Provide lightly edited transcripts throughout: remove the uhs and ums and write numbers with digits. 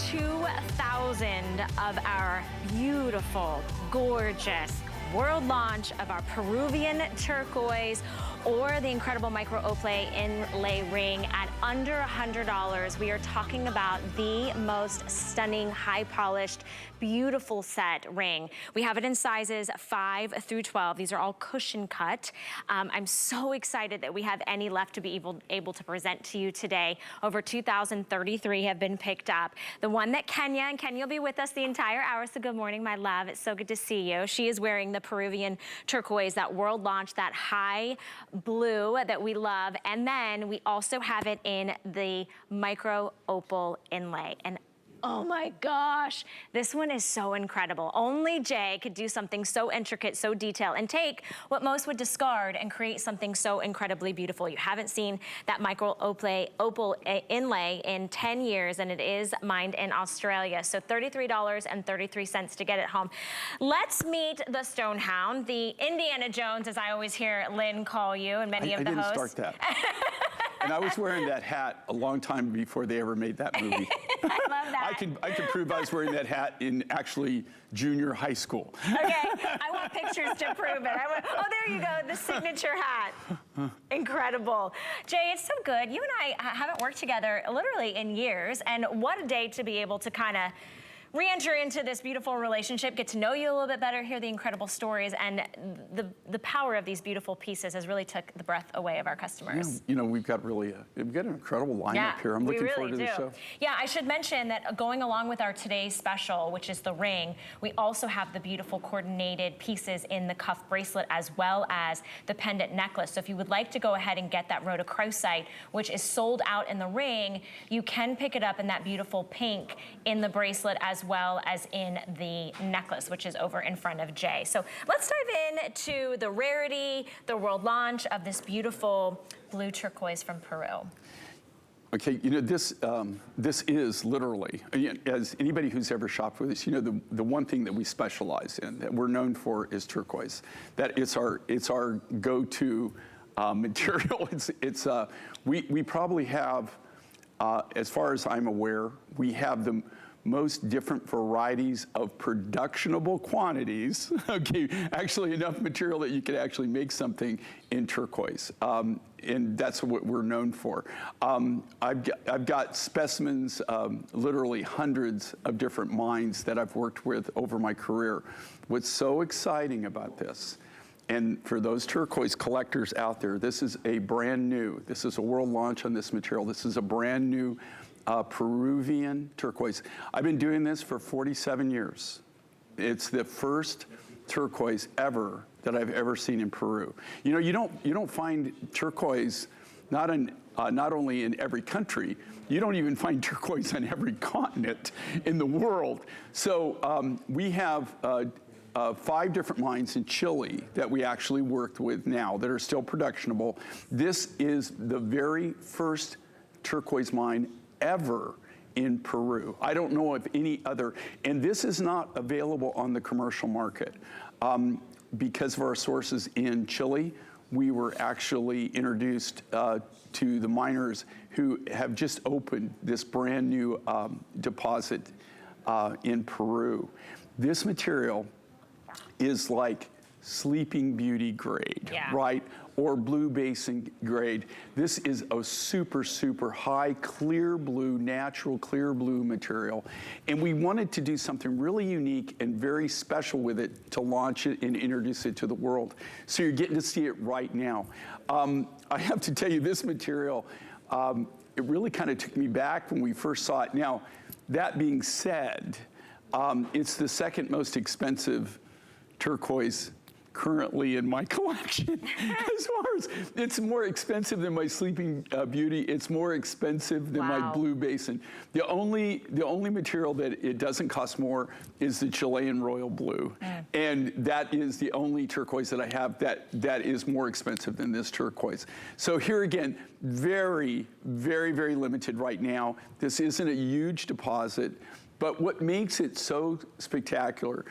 2,000 of our beautiful, gorgeous world launch of our Peruvian turquoise or the incredible micro opal inlay ring at under $100. We are talking about the most stunning, high polished, beautiful set ring. We have it in sizes 5 through 12. These are all cushion cut. I'm so excited that we have any left to be able to present to you today. Over 2,033 have been picked up. The one that Kenya will be with us the entire hour, so good morning, my love. It's so good to see you. She is wearing the Peruvian turquoise, that world launch, that high blue that we love. And then we also have it in the micro opal inlay. And oh my gosh, this one is so incredible. Only Jay could do something so intricate, so detailed, and take what most would discard and create something so incredibly beautiful. You haven't seen that micro opal inlay in 10 years, and it is mined in Australia. So $33.33 to get it home. Let's meet the Stonehound, the Indiana Jones, as I always hear Lynn call you, and many of the hosts. I didn't start that. And I was wearing that hat a long time before they ever made that movie. I love that. I can prove I was wearing that hat in actually junior high school. Okay, I want pictures to prove it. Oh, there you go, the signature hat. Incredible. Jay, it's so good. You and I haven't worked together literally in years, and what a day to be able to kind of re-enter into this beautiful relationship, get to know you a little bit better, hear the incredible stories, and the power of these beautiful pieces has really took the breath away of our customers. Yeah, you know, we've got an incredible lineup here. I'm looking forward to the show. Yeah, I should mention that going along with our today's special, which is the ring, we also have the beautiful coordinated pieces in the cuff bracelet as well as the pendant necklace. So if you would like to go ahead and get that rhodochrosite, which is sold out in the ring, you can pick it up in that beautiful pink in the bracelet as well as in the necklace, which is over in front of Jay. So let's dive into the rarity, the world launch of this beautiful blue turquoise from Peru. Okay, you know, this is literally, as anybody who's ever shopped with us, you know, the one thing that we specialize in, that we're known for, is turquoise. That it's our go-to material. We probably have, as far as I'm aware, we have the most different varieties of productionable quantities, okay, actually enough material that you could actually make something in turquoise. And that's what we're known for. I've got specimens, literally hundreds of different mines that I've worked with over my career. What's so exciting about this, and for those turquoise collectors out there, this is a world launch on this material. This is a brand new Peruvian turquoise. I've been doing this for 47 years. It's the first turquoise ever that I've ever seen in Peru. You know, you don't find turquoise not only in every country, you don't even find turquoise on every continent in the world. So we have 5 different mines in Chile that we actually worked with now that are still productionable. This is the very first turquoise mine ever in Peru. I don't know of any other, and this is not available on the commercial market. Because of our sources in Chile, we were actually introduced to the miners who have just opened this brand new deposit in Peru. This material is like Sleeping Beauty grade, right? Or Blue Basin grade. This is a super, super high clear blue, natural clear blue material. And we wanted to do something really unique and very special with it to launch it and introduce it to the world. So you're getting to see it right now. I have to tell you, this material, it really kind of took me back when we first saw it. Now, that being said, it's the second most expensive turquoise currently in my collection. As far as, it's more expensive than my Sleeping Beauty. It's more expensive than my Blue Basin. The only material that it doesn't cost more is the Chilean Royal Blue. And that is the only turquoise that I have that is more expensive than this turquoise. So here again, very, very, very limited right now. This isn't a huge deposit, but what makes it so spectacular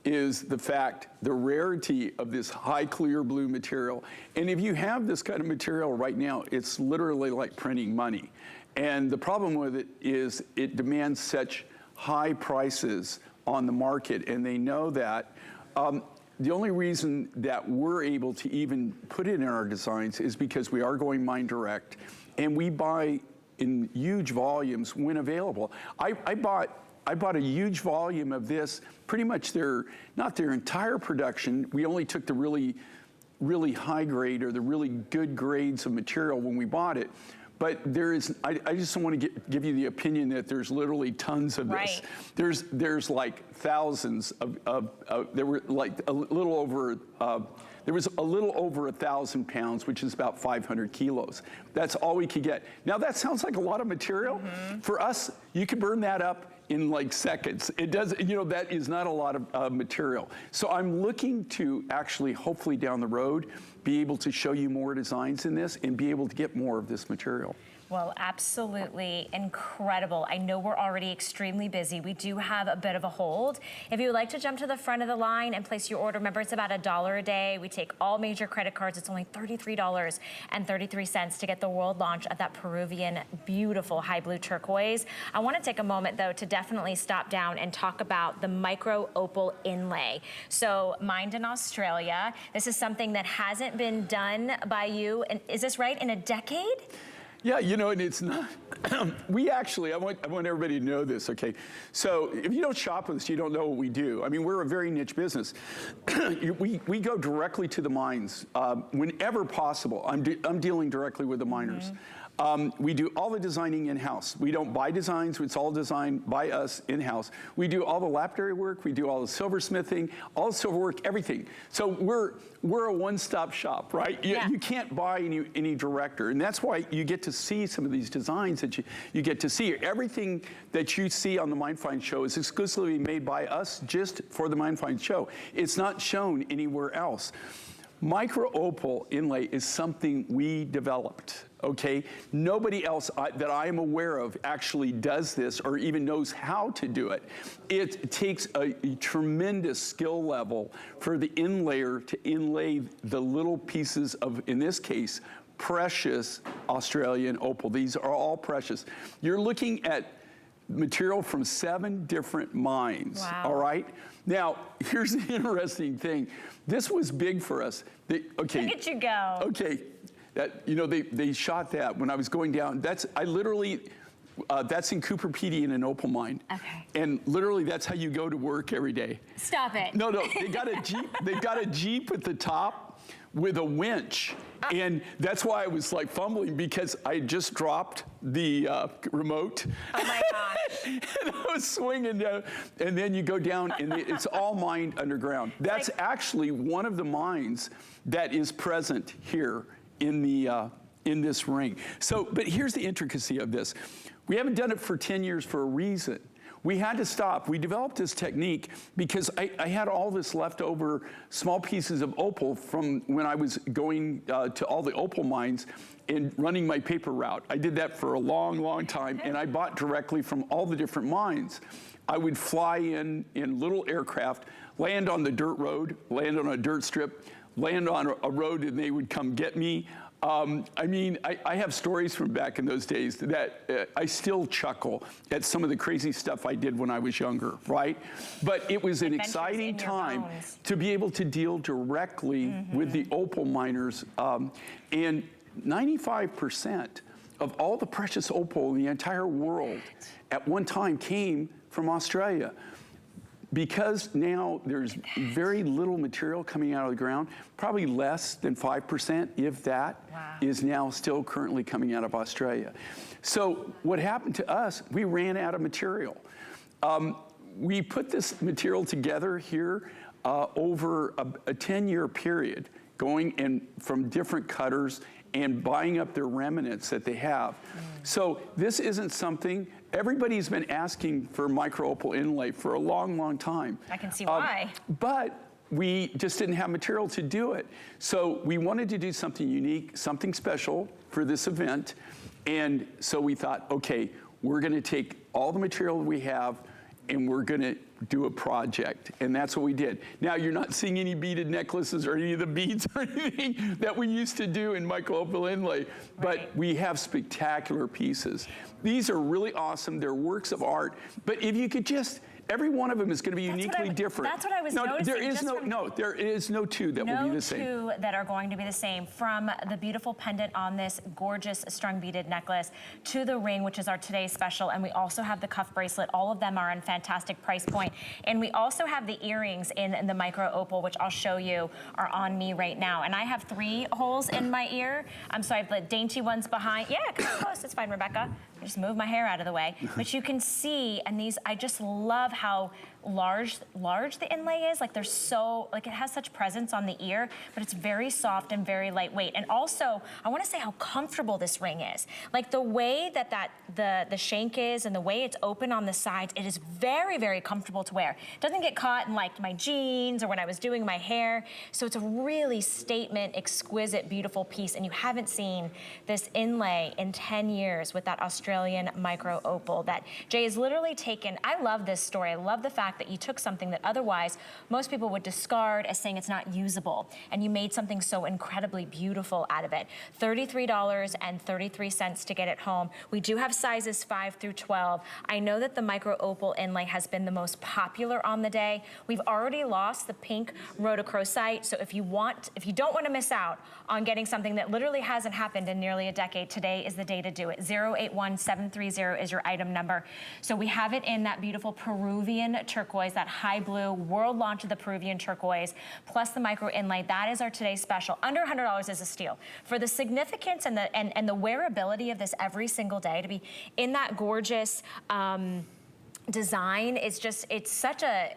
is the rarity of this high clear blue material. And if you have this kind of material right now, it's literally like printing money. And the problem with it is it demands such high prices on the market, and they know that. The only reason that we're able to even put it in our designs is because we are going mine direct, and we buy in huge volumes when available. I bought a huge volume of this, pretty much not their entire production. We only took the really high grade or the really good grades of material when we bought it. But I just don't want to give you the opinion that there's literally tons of this. Right. There's like thousands there were like a little over, there was a little over 1,000 pounds, which is about 500 kilos. That's all we could get. Now that sounds like a lot of material. For us, you could burn that up in like seconds. It does, that is not a lot of material. So I'm looking to actually, hopefully down the road, be able to show you more designs in this and be able to get more of this material. Well, absolutely incredible. I know we're already extremely busy. We do have a bit of a hold. If you would like to jump to the front of the line and place your order, remember it's about $1 a day. We take all major credit cards. It's only $33.33 to get the world launch of that Peruvian beautiful high blue turquoise. I want to take a moment though to definitely stop down and talk about the micro opal inlay. So mined in Australia. This is something that hasn't been done by you, and is this right, in a decade? Yeah, and it's not, we actually, I want everybody to know this, okay? So if you don't shop with us, you don't know what we do. I mean, we're a very niche business. we go directly to the mines whenever possible. I'm dealing directly with the miners. We do all the designing in-house. We don't buy designs, it's all designed by us in-house. We do all the lapidary work, we do all the silversmithing, all the silver work, everything. So we're a one-stop shop, right? You can't buy any director, and that's why you get to see some of these designs that you get to see. Everything that you see on the Mine Find Show is exclusively made by us just for the Mine Find Show. It's not shown anywhere else. Micro opal inlay is something we developed, okay? Nobody else that I am aware of actually does this or even knows how to do it. It takes a tremendous skill level for the inlayer to inlay the little pieces of, in this case, precious Australian opal. These are all precious. You're looking at material from 7 different mines, all right? Now, here's the interesting thing. This was big for us. Okay. Look at you go. Okay, they shot that when I was going down. That's in Cooper Pedy in an opal mine. Okay. And literally, that's how you go to work every day. Stop it. No, they got a Jeep. They've got a Jeep at the top with a winch. And that's why I was like fumbling, because I just dropped the remote. Oh my gosh. And I was swinging down, and then you go down, and it's all mined underground. That's actually one of the mines that is present here in this ring. So, but here's the intricacy of this. We haven't done it for 10 years for a reason. We had to stop. We developed this technique because I had all this leftover small pieces of opal from when I was going to all the opal mines and running my paper route. I did that for a long, long time, and I bought directly from all the different mines. I would fly in little aircraft, land on the dirt road, land on a dirt strip, land on a road, and they would come get me. I mean, I have stories from back in those days that I still chuckle at some of the crazy stuff I did when I was younger, right? But it was an exciting time to be able to deal directly with the opal miners. And 95% of all the precious opal in the entire world at one time came from Australia. Because now there's very little material coming out of the ground, probably less than 5%, if that, is now still currently coming out of Australia. So what happened to us, we ran out of material. We put this material together here over a 10-year period, going in from different cutters and buying up their remnants that they have. So this isn't something, everybody's been asking for micro opal inlay for a long, long time. I can see why. But we just didn't have material to do it. So we wanted to do something unique, something special for this event. And so we thought, okay, we're gonna take all the material we have and we're gonna do a project, and that's what we did. Now, you're not seeing any beaded necklaces or any of the beads or anything that we used to do in micro opal inlay, but we have spectacular pieces. These are really awesome. They're works of art, but if you could just, every one of them is going to be uniquely different. That's what I was noticing. There is no two that will be the same. No two that are going to be the same. From the beautiful pendant on this gorgeous strung beaded necklace to the ring, which is our today's special, and we also have the cuff bracelet. All of them are on fantastic price point. And we also have the earrings in the micro opal, which I'll show you are on me right now. And I have 3 holes in my ear. So I have the dainty ones behind. Yeah, come close. It's fine, Rebecca. I just move my hair out of the way. But you can see, and these, I just love how large the inlay is. Like they're so, like it has such presence on the ear, but it's very soft and very lightweight. And also, I wanna say how comfortable this ring is. Like the way that the shank is and the way it's open on the sides, it is very, very comfortable to wear. It doesn't get caught in like my jeans or when I was doing my hair. So it's a really statement, exquisite, beautiful piece. And you haven't seen this inlay in 10 years with that Australian micro opal that Jay has literally taken. I love this story. I love the fact that you took something that otherwise most people would discard as saying it's not usable, and you made something so incredibly beautiful out of it. $33.33 to get it home. We do have sizes 5 through 12. I know that the micro opal inlay has been the most popular on the day. We've already lost the pink rhodochrosite, so if you don't want to miss out on getting something that literally hasn't happened in nearly a decade, today is the day to do it. 081730 is your item number. So we have it in that beautiful Peruvian turquoise, that high blue, world launch of the Peruvian turquoise, plus the micro inlay. That is our today's special. Under $100 is a steal. For the significance and the wearability of this every single day, to be in that gorgeous design is just, it's such a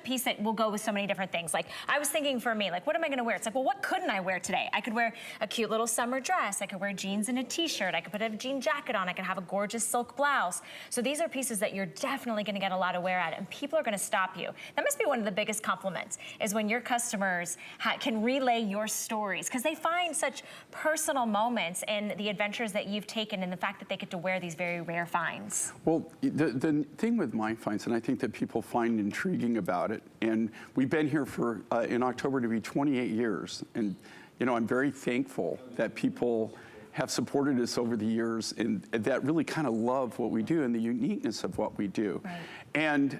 piece that will go with so many different things. Like I was thinking for me, like what am I gonna wear? It's like, well, what couldn't I wear today? I could wear a cute little summer dress. I could wear jeans and a t-shirt. I could put a jean jacket on. I could have a gorgeous silk blouse. So these are pieces that you're definitely gonna get a lot of wear at, and people are gonna stop you. That must be one of the biggest compliments, is when your customers can relay your stories, because they find such personal moments in the adventures that you've taken and the fact that they get to wear these very rare finds. Well, the thing with mine finds, and I think that people find intriguing about it, and we've been here for, in October to be 28 years, and you know, I'm very thankful that people have supported us over the years and that really kind of love what we do and the uniqueness of what we do. Right. And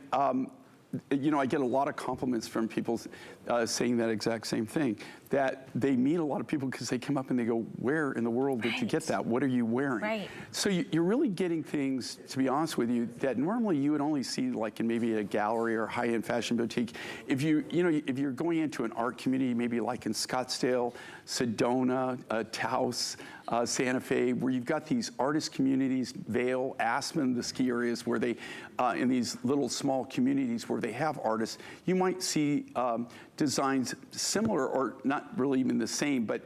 you know, I get a lot of compliments from people saying that exact same thing, that they meet a lot of people because they come up and they go, where in the world did you get that? What are you wearing? Right. So you're really getting things, to be honest with you, that normally you would only see like in maybe a gallery or high-end fashion boutique. If if you're going into an art community, maybe like in Scottsdale, Sedona, Taos, Santa Fe, where you've got these artist communities, Vail, Aspen, the ski areas where they, in these little small communities where they have artists, you might see designs similar or not really even the same, but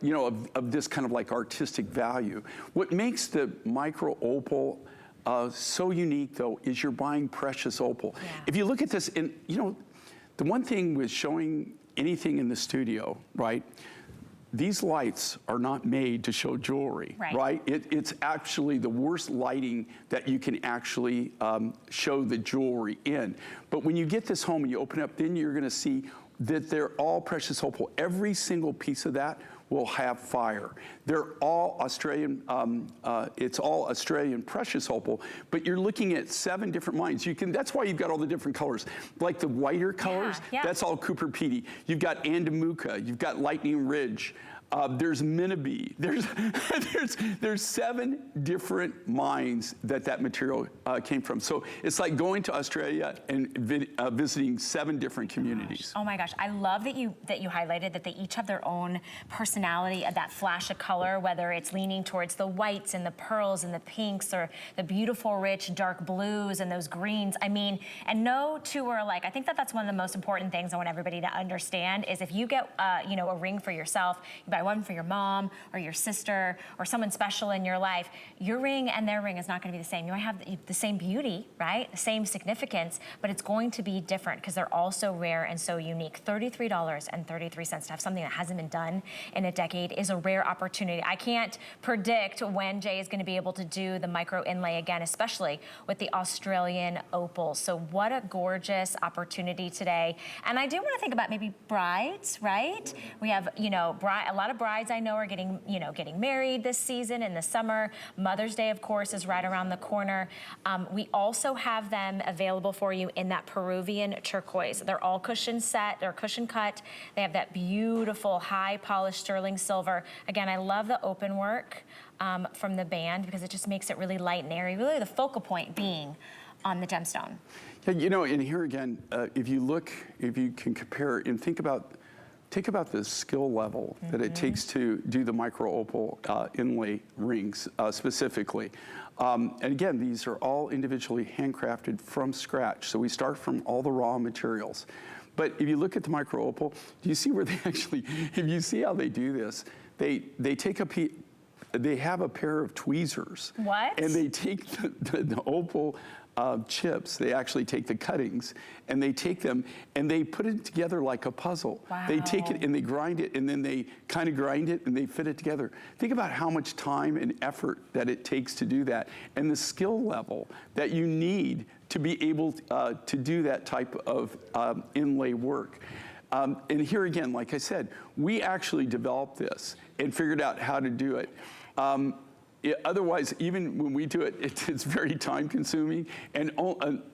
you know, of this kind of like artistic value. What makes the micro opal so unique though is you're buying precious opal. Yeah. If you look at this, and you know, the one thing with showing anything in the studio, right? These lights are not made to show jewelry, right? It's actually the worst lighting that you can actually show the jewelry in. But when you get this home and you open it up, then you're gonna see that they're all precious opal. Every single piece of that will have fire. They're all Australian, it's all Australian precious opal, but you're looking at 7 different mines. That's why you've got all the different colors. Like the whiter colors, that's all Cooper Pedy. You've got Andamuka, you've got Lightning Ridge, there's Minabee, there's 7 different mines that material came from. So it's like going to Australia and visiting 7 different communities. Oh my gosh, I love that you highlighted that they each have their own personality, that flash of color, whether it's leaning towards the whites and the pearls and the pinks, or the beautiful rich dark blues and those greens. I mean, and no two are alike. I think that's one of the most important things I want everybody to understand is if you get you know, a ring for yourself, you buy one for your mom or your sister or someone special in your life, your ring and their ring is not gonna be the same. You might have the same beauty, right? The same significance, but it's going to be different because they're all so rare and so unique. $33.33 to have something that hasn't been done in a decade is a rare opportunity. I can't predict when Jay is gonna be able to do the micro inlay again, especially with the Australian opal. So what a gorgeous opportunity today. And I do wanna think about maybe brides, right? We have, you know, a lot of brides I know are getting, you know, getting married this season in the summer. Mother's Day, of course, is right around the corner. We also have them available for you in that Peruvian turquoise. They're all cushion set, they're cushion cut. They have that beautiful high polished sterling silver. Again, I love the open work from the band because it just makes it really light and airy. Really the focal point being on the gemstone. Yeah, you know, and here again, if you can compare and think about the skill level that it takes to do the micro opal inlay rings specifically. And again, these are all individually handcrafted from scratch. So we start from all the raw materials. But if you look at the micro opal, do you see where they actually, if you see how they do this, they take they have a pair of tweezers. What? And they take the opal chips, they actually take the cuttings and they take them and they put it together like a puzzle. Wow. They take it and they grind it and then they kind of grind it and they fit it together. Think about how much time and effort that it takes to do that and the skill level that you need to be able to do that type of inlay work. And here again, like I said, we actually developed this and figured out how to do it. Otherwise, even when we do it, it's very time consuming and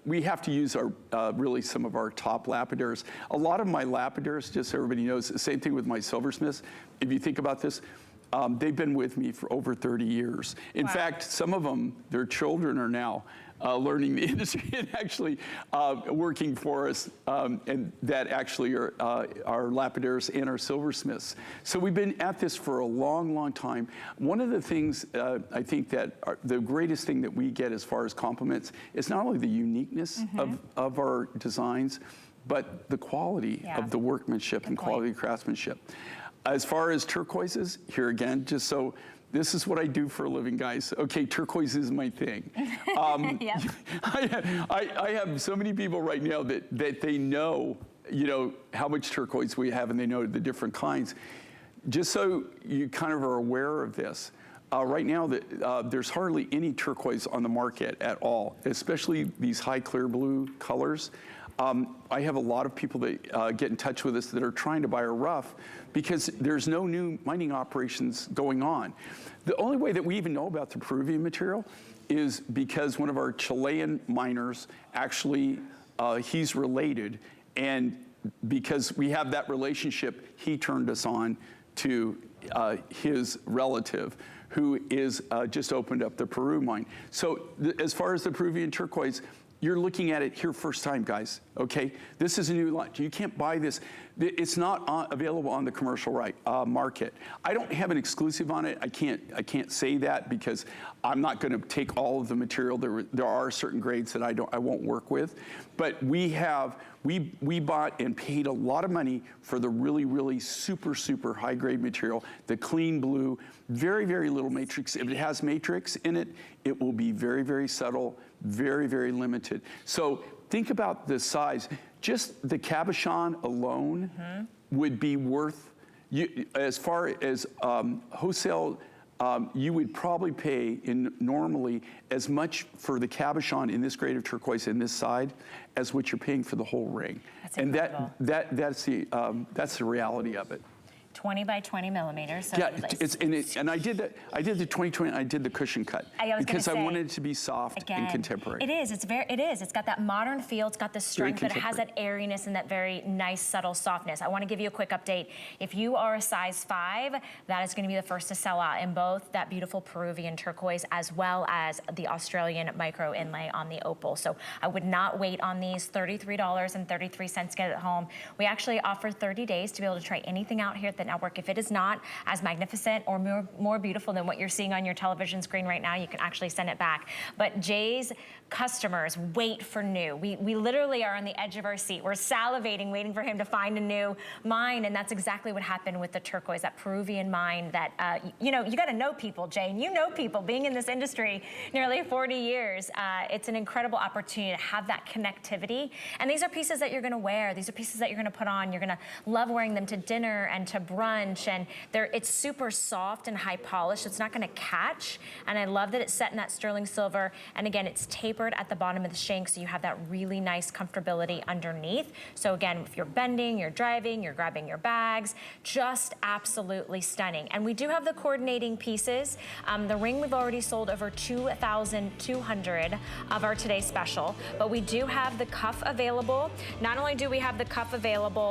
we have to use our really some of our top lapidars. A lot of my lapidars, just so everybody knows, the same thing with my silversmiths. If you think about this, they've been with me for over 30 years. In fact, some of them, their children are now learning the industry and actually working for us, and that actually are our lapidars and our silversmiths. So we've been at this for a long, long time. One of the things I think that the greatest thing that we get as far as compliments is not only the uniqueness of our designs, but the quality of the workmanship and quality of craftsmanship. As far as turquoises, here again, just so this is what I do for a living, guys. Okay, turquoise is my thing. I have so many people right now that they know, you know, how much turquoise we have and they know the different kinds. Just so you kind of are aware of this, right now there's hardly any turquoise on the market at all, especially these high clear blue colors. I have a lot of people that get in touch with us that are trying to buy a rough because there's no new mining operations going on. The only way that we even know about the Peruvian material is because one of our Chilean miners actually, he's related, and because we have that relationship, he turned us on to his relative who is just opened up the Peru mine. So as far as the Peruvian turquoise, you're looking at it here first time, guys, okay? This is a new launch. You can't buy this. It's not available on the commercial market. I don't have an exclusive on it. I can't say that because I'm not gonna take all of the material. There are certain grades that I won't work with. But we bought and paid a lot of money for the really, really super, super high grade material, the clean blue, very, very little matrix. If it has matrix in it, it will be very, very subtle, very, very limited. So think about the size. Just the cabochon alone would be worth, as far as wholesale, you would probably pay normally as much for the cabochon in this grade of turquoise in this side as what you're paying for the whole ring. That's incredible. That's the reality of it. 20 by 20 millimeters. So yeah, and I did the 2020. I did the cushion cut because I wanted it to be soft and contemporary. It is. It's got that modern feel. It's got the strength, but it has that airiness and that very nice, subtle softness. I want to give you a quick update. If you are a size 5, that is going to be the first to sell out in both that beautiful Peruvian turquoise as well as the Australian micro inlay on the opal. So I would not wait on these. $33.33. Get it home. We actually offer 30 days to be able to try anything out here at the the network. If it is not as magnificent or more beautiful than what you're seeing on your television screen right now, you can actually send it back. But Jay's customers wait for new. We literally are on the edge of our seat. We're salivating, waiting for him to find a new mine, and that's exactly what happened with the turquoise, that Peruvian mine that, you know, you gotta know people, Jay, and you know people, being in this industry nearly 40 years. It's an incredible opportunity to have that connectivity. And these are pieces that you're gonna wear. These are pieces that you're gonna put on. You're gonna love wearing them to dinner and to brunch, and it's super soft and high polished. It's not gonna catch, and I love that it's set in that sterling silver, and again, it's tapered at the bottom of the shank, so you have that really nice comfortability underneath. So again, if you're bending, you're driving, you're grabbing your bags, just absolutely stunning. And we do have the coordinating pieces. The ring, we've already sold over 2,200 of our today's special, but we do have the cuff available. Not only do we have the cuff available,